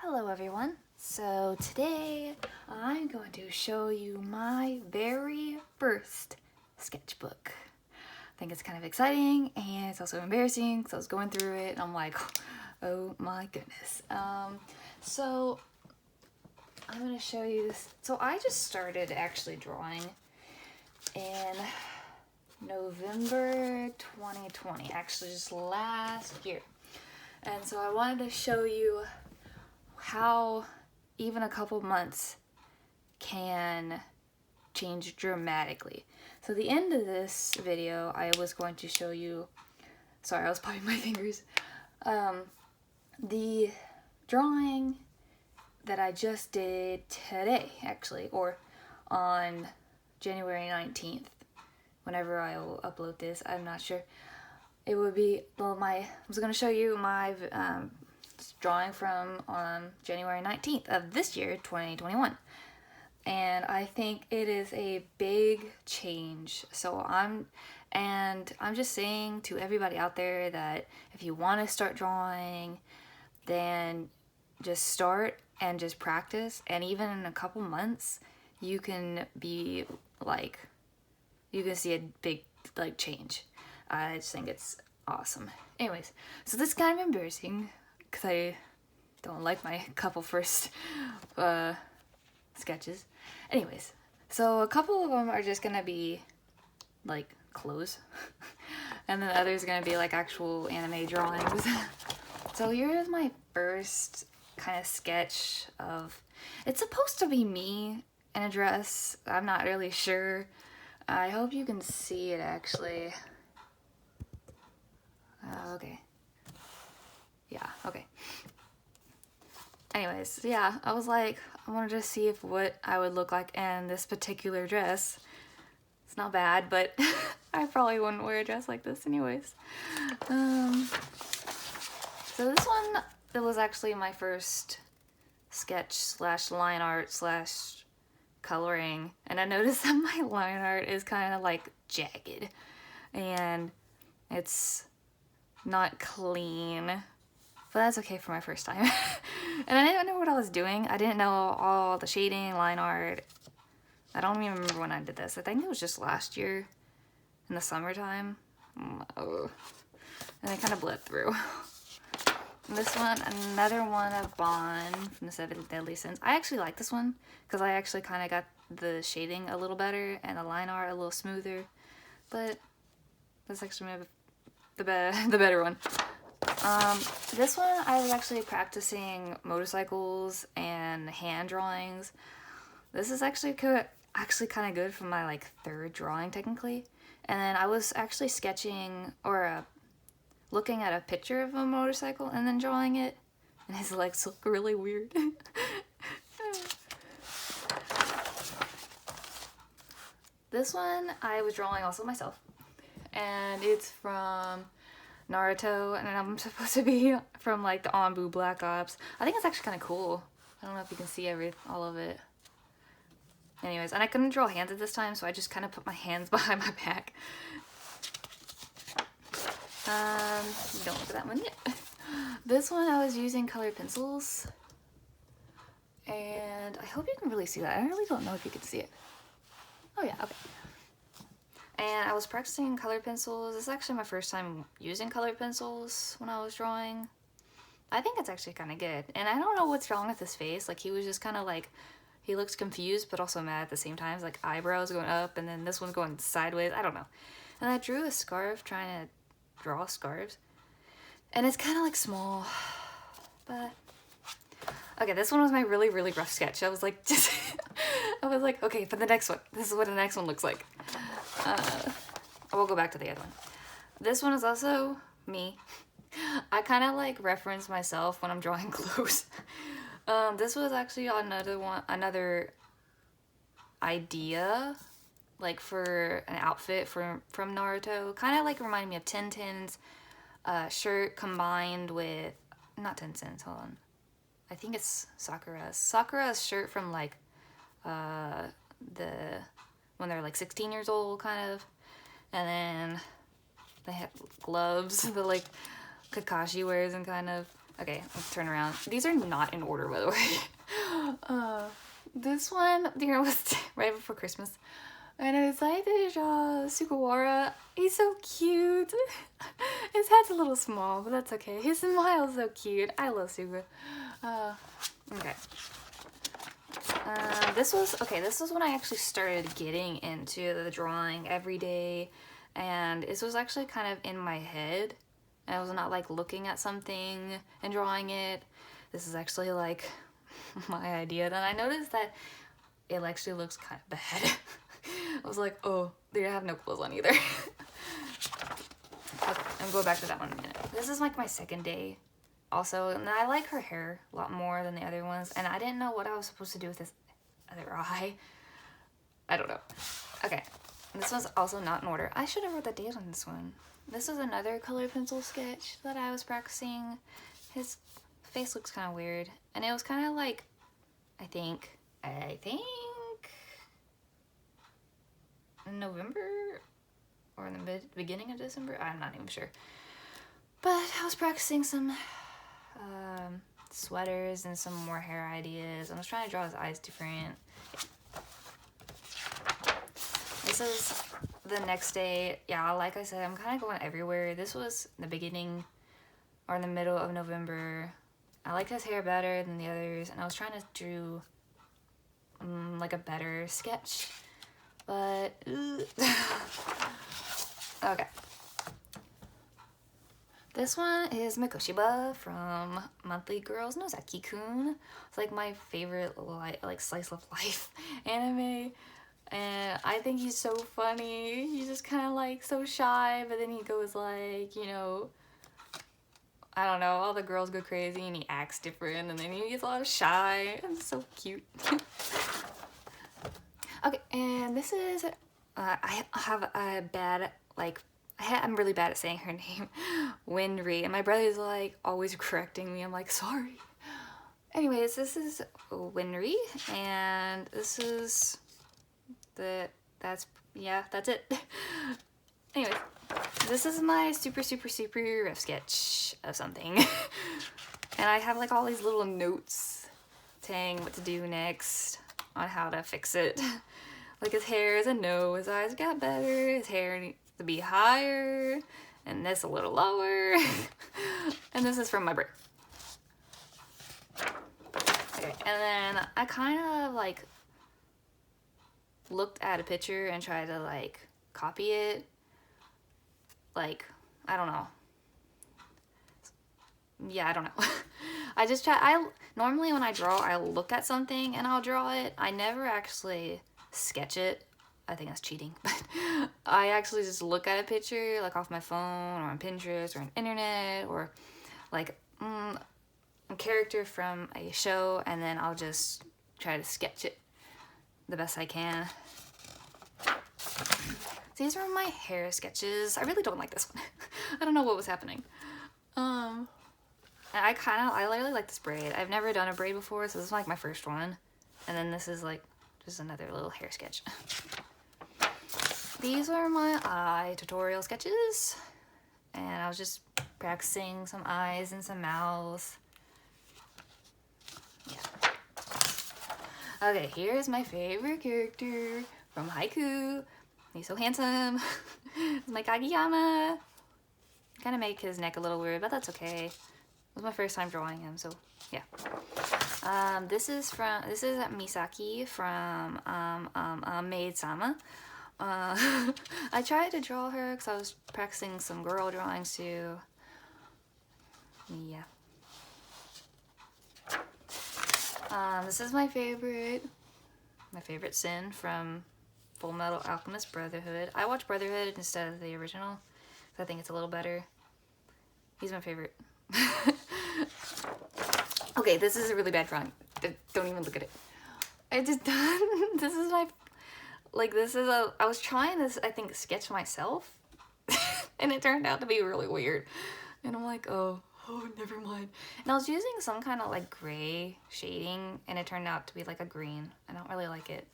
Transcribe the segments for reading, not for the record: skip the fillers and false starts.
Hello everyone. So today I'm going to show you my very first sketchbook. I think it's kind of exciting and it's also embarrassing because I was going through it and I'm like, oh my goodness. So I'm going to show you this. So I just started actually drawing in November 2020, actually just last year. And so I wanted to show you how even a couple months can change dramatically. So the end of this video, I was going to show you, sorry, I was popping my fingers, the drawing that I just did today, actually, or on January 19th, whenever I'll upload this, I'm not sure. It would be, well, I was going to show you my drawing from January 19th of this year, 2021. And I think it is a big change. So I'm just saying to everybody out there that if you want to start drawing, then just start and just practice. And even in a couple months, you can be like, you can see a big like change. I just think it's awesome. Anyways, so this is kind of embarrassing because I don't like my couple first sketches. Anyways, so a couple of them are just gonna be like clothes and then others are gonna be like actual anime drawings. So here's my first kind of sketch of, it's supposed to be me in a dress. I'm not really sure. I hope you can see it actually. Okay. Yeah, okay. Anyways, yeah, I was like, I wanted to see if what I would look like in this particular dress. It's not bad, but I probably wouldn't wear a dress like this anyways. So this one, it was actually my first sketch slash line art slash coloring, and I noticed that my line art is kind of like jagged and it's not clean, but that's okay for my first time. And I didn't know what I was doing. I didn't know all the shading, line art. I don't even remember when I did this. I think it was just last year in the summertime. Oh. And I kind of bled through. And this one, another one of Bond from the Seven Deadly Sins. I actually like this one because I actually kind of got the shading a little better and the line art a little smoother. But that's actually the better one. This one I was actually practicing motorcycles and hand drawings. This is actually kind of good for my like third drawing technically. And then I was actually sketching or looking at a picture of a motorcycle and then drawing it, and his legs look really weird. This one I was drawing also myself, and it's from Naruto, and I'm supposed to be from like the Anbu Black Ops. I think it's actually kind of cool. I don't know if you can see all of it. Anyways, and I couldn't draw hands at this time, so I just kind of put my hands behind my back. Don't look at that one yet. This one I was using colored pencils, and I hope you can really see that. I really don't know if you can see it. Oh yeah, okay. And I was practicing colored pencils. This is actually my first time using colored pencils when I was drawing. I think it's actually kind of good. And I don't know what's wrong with his face. Like, he was just kind of like, he looks confused but also mad at the same time. It's like eyebrows going up and then this one's going sideways. I don't know. And I drew a scarf, trying to draw scarves. And it's kind of like small. But okay, this one was my really, really rough sketch. I was like, I was like, okay, for the next one, this is what the next one looks like. I will go back to the other one. This one is also me. I kind of like reference myself when I'm drawing clothes. This was actually another idea, like for an outfit from Naruto. Kind of like reminded me of Tintin's shirt combined with, not Tintin's, hold on. I think it's Sakura's shirt from like when they're like 16 years old kind of, and then they have gloves that like Kakashi wears and kind of, Okay, let's turn around. These are not in order, by the way. This one, was right before Christmas. And I decided to draw Sugawara. He's so cute. His head's a little small, but that's okay. His smile's so cute. I love Suga. Okay. This was when I actually started getting into the drawing every day. And this was actually kind of in my head. I was not like looking at something and drawing it. This is actually like my idea. Then I noticed that it actually looks kind of bad. I was like, oh, they have no clothes on either. Okay, I'm going back to that one in a minute. This is like my second day also, and I like her hair a lot more than the other ones, and I didn't know what I was supposed to do with this other eye. I don't know. Okay, this one's also not in order. I should have wrote the date on this one. This is another colored pencil sketch that I was practicing. His face looks kind of weird, and it was kind of like, I think in November or in the beginning of December. I'm not even sure. But I was practicing some sweaters and some more hair ideas. I was trying to draw his eyes different. This is the next day. Yeah, like I said, I'm kind of going everywhere. This was the beginning or in the middle of November. I like his hair better than the others, and I was trying to do like a better sketch. But, okay. This one is Mikoshiba from Monthly Girls Nozaki-kun. It's like my favorite like slice of life anime. And I think he's so funny. He's just kind of like so shy, but then he goes like, you know, I don't know, all the girls go crazy and he acts different, and then he gets a lot of shy. It's so cute. Okay, and this is, I have a bad, like, I'm really bad at saying her name, Winry, and my brother's like always correcting me. I'm like, sorry. Anyways, this is Winry, and this is that's it. Anyways, this is my super rough sketch of something. And I have like all these little notes saying what to do next on how to fix it. Like his hair is a no, his eyes got better, his hair needs to be higher, and this a little lower. And this is from my break. Okay, and then I kind of like looked at a picture and tried to like copy it. Like, I don't know. Yeah, I don't know. I just try, normally when I draw, I look at something and I'll draw it. I never actually sketch it. I think that's cheating, but I actually just look at a picture like off my phone or on Pinterest or on internet or like a character from a show, and then I'll just try to sketch it the best I can. These are my hair sketches. I really don't like this one. I don't know what was happening. I really like this braid. I've never done a braid before, so this is like my first one. And then this is like just another little hair sketch. These are my eye tutorial sketches. And I was just practicing some eyes and some mouths. Yeah. Okay, here's my favorite character from Haiku. He's so handsome. It's my Kageyama. Kind of make his neck a little weird, but that's okay. It was my first time drawing him, so yeah. This is Misaki from Maid-sama. I tried to draw her because I was practicing some girl drawings too. Yeah. This is my favorite Sin from Full Metal Alchemist Brotherhood. I watched Brotherhood instead of the original, because I think it's a little better. He's my favorite. Okay, this is a really bad drawing. Don't even look at it. I just done. This is my, like, I was trying this, I think, sketch myself. And it turned out to be really weird. And I'm like, oh, never mind. And I was using some kind of like gray shading, and it turned out to be like a green. I don't really like it.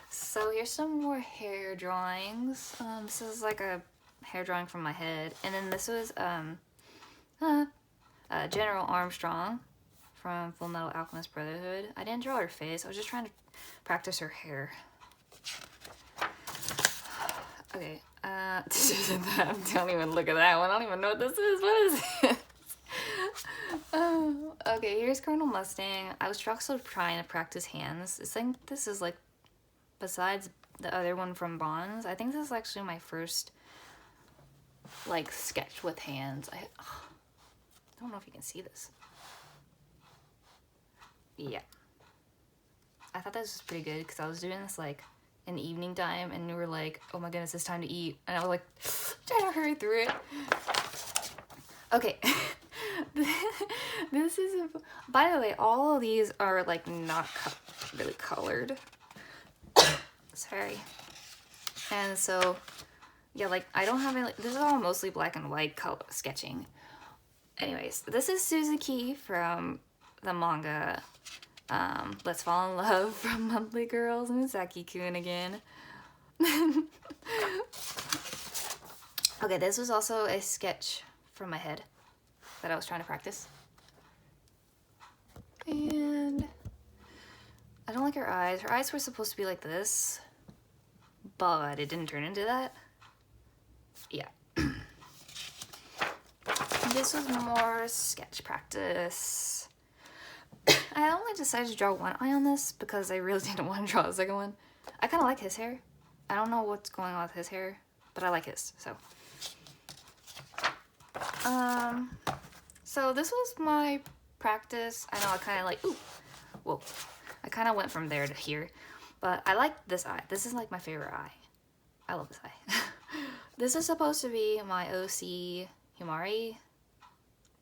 So here's some more hair drawings. This is like a hair drawing from my head. And then this was General Armstrong from Full Metal Alchemist Brotherhood. I didn't draw her face. I was just trying to practice her hair. Okay, don't even look at that one. I don't even know what this is. What is it? Oh, okay, here's Colonel Mustang. I was also trying to practice hands. I think this is like, besides the other one from Bonds, I think this is actually my first like sketch with hands. I don't know if you can see this. Yeah. I thought this was pretty good because I was doing this like in the evening time and you were like, oh my goodness, it's time to eat. And I was like, trying to hurry through it. Okay. This is, by the way, all of these are like not really colored. Sorry. And so, yeah, like I don't have any, this is all mostly black and white color sketching. Anyways, this is Suzuki from the manga Let's Fall in Love from Monthly Girls, Misaki-kun again. Okay, this was also a sketch from my head that I was trying to practice. And I don't like her eyes. Her eyes were supposed to be like this, but it didn't turn into that. Yeah. This was more sketch practice. I only decided to draw one eye on this because I really didn't want to draw the second one. I kind of like his hair. I don't know what's going on with his hair, but I like his, so. So this was my practice. I know I kind of like, ooh, whoa. I kind of went from there to here, but I like this eye. This is like my favorite eye. I love this eye. This is supposed to be my OC Himari,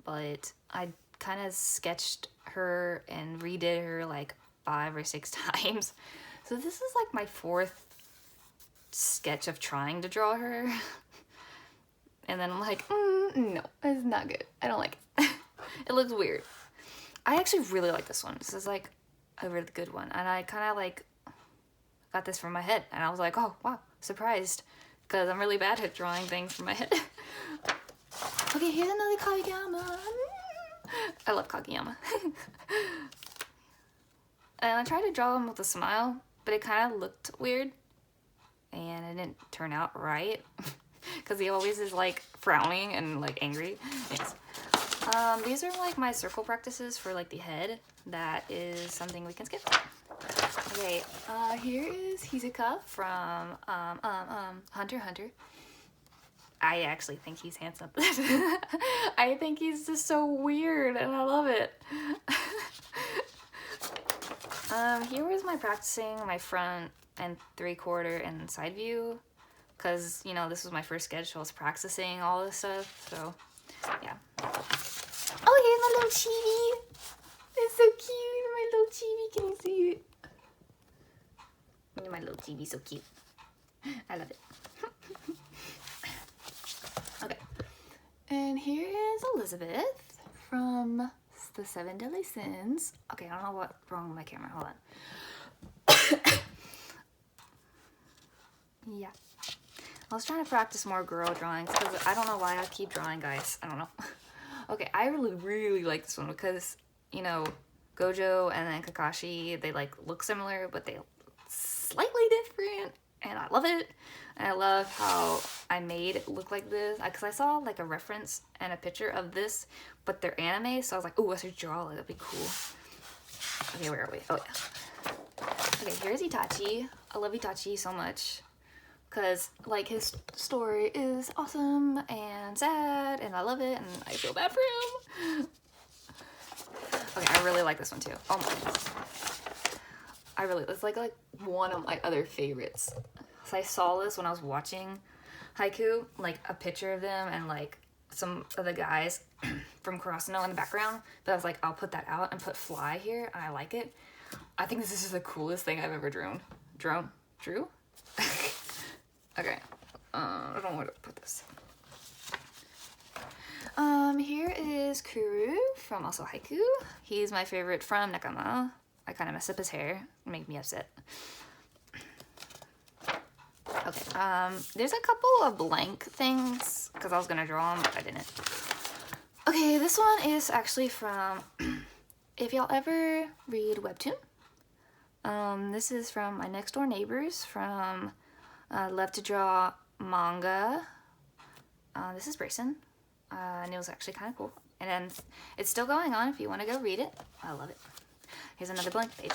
but I kind of sketched her and redid her like 5 or 6 times. So this is like my 4th sketch of trying to draw her. And then I'm like, no, it's not good. I don't like it. It looks weird. I actually really like this one. This is like a really good one. And I kind of like got this from my head. And I was like, oh, wow, surprised. Because I'm really bad at drawing things from my head. Okay, here's another Kageyama. I love Kageyama. And I tried to draw him with a smile, but it kind of looked weird. And it didn't turn out right. Because he always is like frowning and like angry. Yes. These are like my circle practices for like the head. That is something we can skip. Okay, here is Hizuka from Hunter x Hunter. I actually think he's handsome. I think he's just so weird and I love it. Here was my practicing my front and 3/4 and side view. Because, you know, this was my first sketch, so I was practicing all this stuff, so, yeah. Oh, here's my little chibi! It's so cute, my little chibi, can you see it? My little chibi's so cute. I love it. Okay. And here is Elizabeth from the 7 Deadly Sins. Okay, I don't know what's wrong with my camera, hold on. Yeah. I was trying to practice more girl drawings because I don't know why I keep drawing guys. I don't know. Okay, I really like this one because, you know, Gojo and then Kakashi, they like look similar, but they slightly different. And I love it. And I love how I made it look like this. Because I saw like a reference and a picture of this, but they're anime. So I was like, oh, I should draw it. That'd be cool. Okay, where are we? Oh, yeah. Okay, here's Itachi. I love Itachi so much. Because, like, his story is awesome and sad, and I love it, and I feel bad for him. Okay, I really like this one, too. Oh, my goodness. It's like one of my other favorites. So I saw this when I was watching Haiku, like, a picture of them and, like, some of the guys from Kurosano in the background. But I was like, I'll put that out and put Fly here, and I like it. I think this is the coolest thing I've ever drew? Okay, I don't know where to put this. Here is Kuru from also Haiku. He's my favorite from Nakama. I kind of messed up his hair, make me upset. Okay, there's a couple of blank things because I was gonna draw them, but I didn't. Okay, this one is actually from, if y'all ever read Webtoon, this is from my next door neighbors from Love to Draw Manga. This is Brayson, and it was actually kind of cool. And then it's still going on if you want to go read it. I love it. Here's another blank page.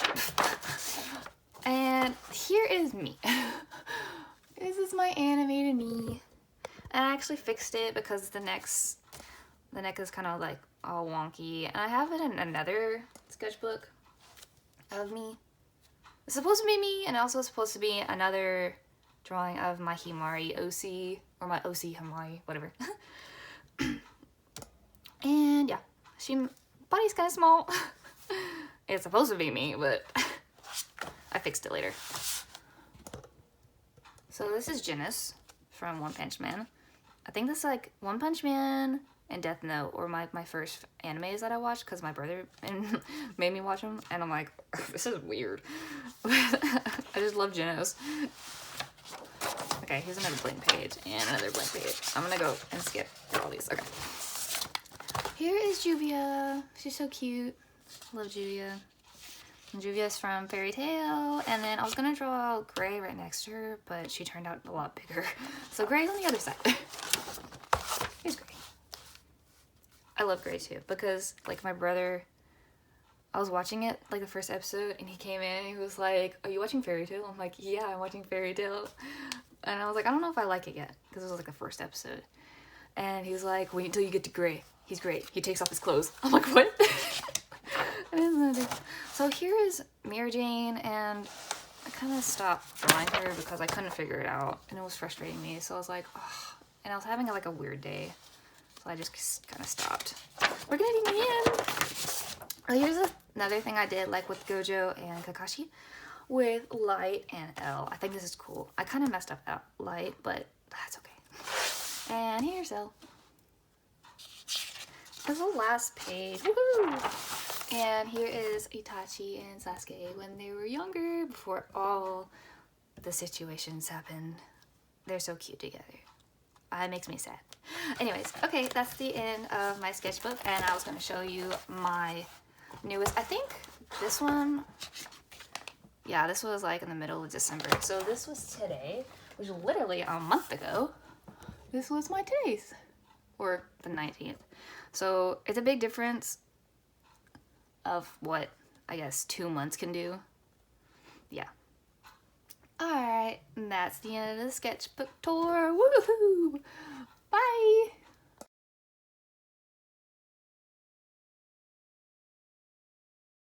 And here is me. This is my animated me. And I actually fixed it because the neck is kind of like all wonky. And I have it in another sketchbook of me. It's supposed to be me, and also supposed to be another drawing of my Himari OC, or my OC Himari, whatever. And yeah, body's kind of small. It's supposed to be me, but I fixed it later. So this is Genis from One Punch Man. I think this is like One Punch Man and Death Note were my first animes that I watched because my brother made me watch them, and I'm like, this is weird. I just love Genos. Okay, here's another blank page and another blank page. I'm gonna go and skip through all these. Okay. Here is Juvia. She's so cute. Love Juvia. And Juvia's from Fairy Tail, and then I was gonna draw Gray right next to her, but she turned out a lot bigger. So Gray's on the other side. Here's Gray. I love Gray too, because like my brother, I was watching it like the first episode, and he came in and he was like, "Are you watching Fairy Tail?" I'm like, "Yeah, I'm watching Fairy Tail." And I was like, "I don't know if I like it yet," because it was like the first episode. And he was like, "Wait until you get to Gray. He's great. He takes off his clothes." I'm like, "What?" So here is Mira Jane, and I kind of stopped drawing her because I couldn't figure it out, and it was frustrating me. So I was like, oh, and I was having like a weird day, so I just kind of stopped. We're getting in. Oh, here's another thing I did, like with Gojo and Kakashi, with Light and L. I think this is cool. I kind of messed up that Light, but that's okay. And here's L. This is the last page. Woohoo! And here is Itachi and Sasuke when they were younger, before all the situations happened. They're so cute together. It makes me sad. Anyways, okay, that's the end of my sketchbook, and I was going to show you my newest. I think this one, yeah, this was like in the middle of December. So this was today, which was literally a month ago. This was my today's, or the 19th. So it's a big difference of what, I guess, 2 months can do. Yeah. Alright, and that's the end of the sketchbook tour. Woohoo!